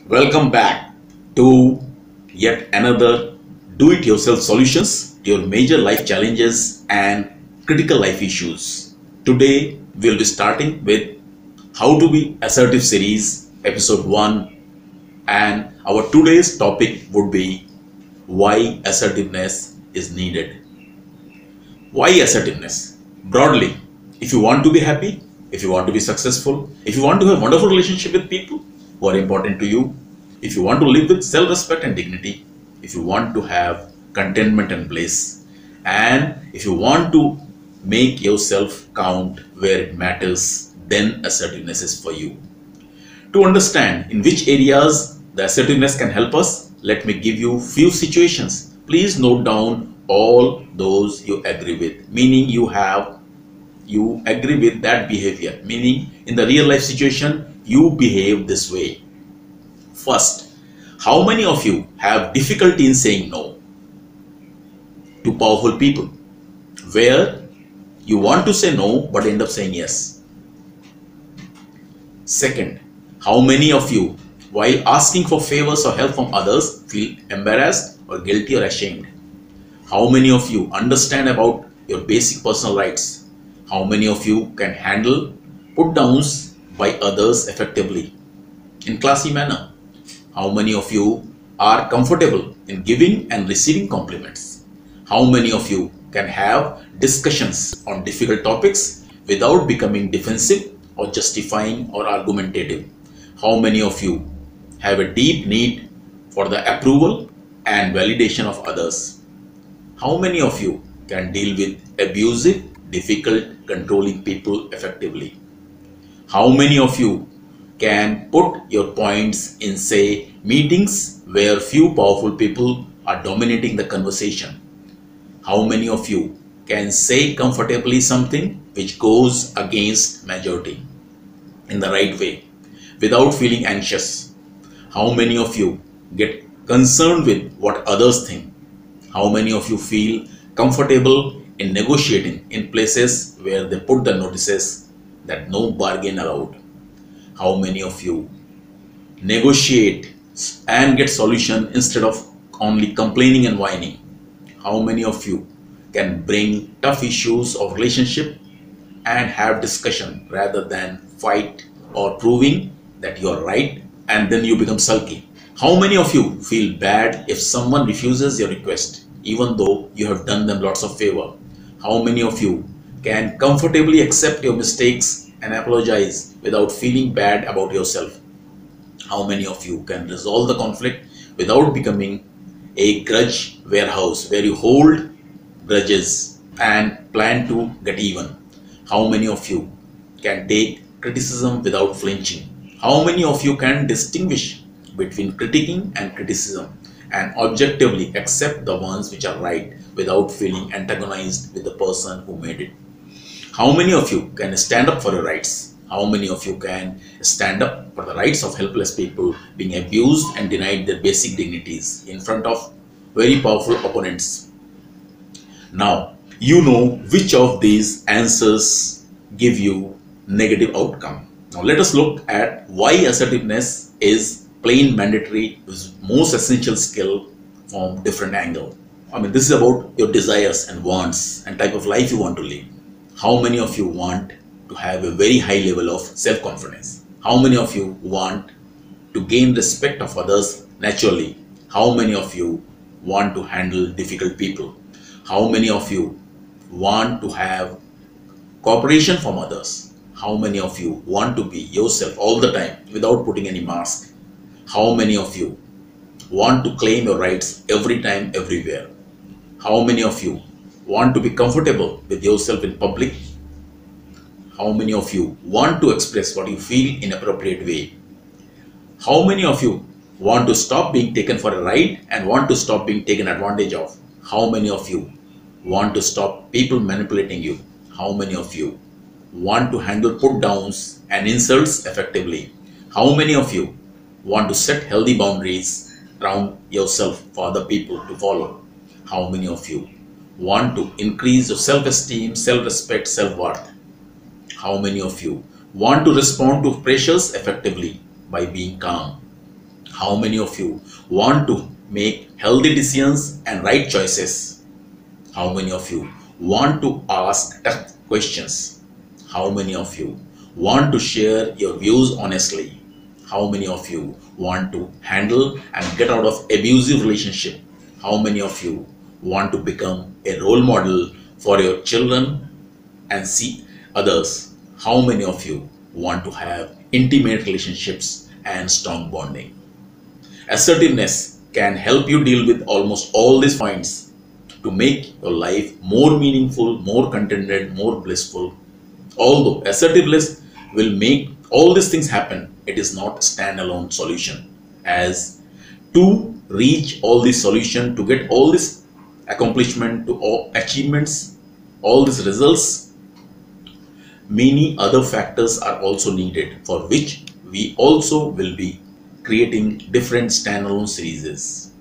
Welcome back to yet another do-it-yourself solutions to your major life challenges and critical life issues. Today we'll be starting with How to Be Assertive series episode 1, and our today's topic would be why assertiveness is needed. Why assertiveness? Broadly, if you want to be happy, if you want to be successful, if you want to have a wonderful relationship with people who are important to you, if you want to live with self-respect and dignity, if you want to have contentment and bliss, and if you want to make yourself count where it matters, then assertiveness is for you. To understand in which areas the assertiveness can help us, let me give you few situations. Please note down all those you agree with, meaning you agree with that behavior, meaning in the real life situation you behave this way. First, how many of you have difficulty in saying no to powerful people, where you want to say no but end up saying yes? Second, how many of you, while asking for favors or help from others, feel embarrassed or guilty or ashamed? How many of you understand about your basic personal rights? How many of you can handle put downs by others effectively in classy manner? How many of you are comfortable in giving and receiving compliments? How many of you can have discussions on difficult topics without becoming defensive or justifying or argumentative? How many of you have a deep need for the approval and validation of others? How many of you can deal with abusive, difficult, controlling people effectively? How many of you can put your points in, say, meetings where few powerful people are dominating the conversation? How many of you can say comfortably something which goes against majority in the right way without feeling anxious? How many of you get concerned with what others think? How many of you feel comfortable in negotiating in places where they put the notices that no bargain allowed? How many of you negotiate and get solution instead of only complaining and whining? How many of you can bring tough issues of relationship and have discussion rather than fight or proving that you are right and then you become sulky? How many of you feel bad if someone refuses your request even though you have done them lots of favor? How many of you can comfortably accept your mistakes and apologize without feeling bad about yourself? How many of you can resolve the conflict without becoming a grudge warehouse where you hold grudges and plan to get even? How many of you can take criticism without flinching? How many of you can distinguish between critiquing and criticism and objectively accept the ones which are right without feeling antagonized with the person who made it? How many of you can stand up for your rights? How many of you can stand up for the rights of helpless people being abused and denied their basic dignities in front of very powerful opponents? Now, you know which of these answers give you negative outcome. Now, let us look at why assertiveness is plain mandatory, is most essential skill from different angle. This is about your desires and wants and type of life you want to live. How many of you want to have a very high level of self-confidence? How many of you want to gain respect of others naturally? How many of you want to handle difficult people? How many of you want to have cooperation from others? How many of you want to be yourself all the time without putting any mask? How many of you want to claim your rights every time, everywhere? How many of you want to be comfortable with yourself in public? How many of you want to express what you feel in an appropriate way? How many of you want to stop being taken for a ride and want to stop being taken advantage of? How many of you want to stop people manipulating you? How many of you want to handle put downs and insults effectively? How many of you want to set healthy boundaries around yourself for other people to follow? How many of you want to increase your self-esteem, self-respect, self-worth? How many of you want to respond to pressures effectively by being calm? How many of you want to make healthy decisions and right choices? How many of you want to ask tough questions? How many of you want to share your views honestly? How many of you want to handle and get out of abusive relationship? How many of you want to become a role model for your children and see others? How many of you want to have intimate relationships and strong bonding? Assertiveness can help you deal with almost all these points to make your life more meaningful, more contented, more blissful. Although assertiveness will make all these things happen, it is not a standalone solution. As to reach all these solution, to get all this accomplishment, to all achievements, all these results, many other factors are also needed, for which we also will be creating different standalone series.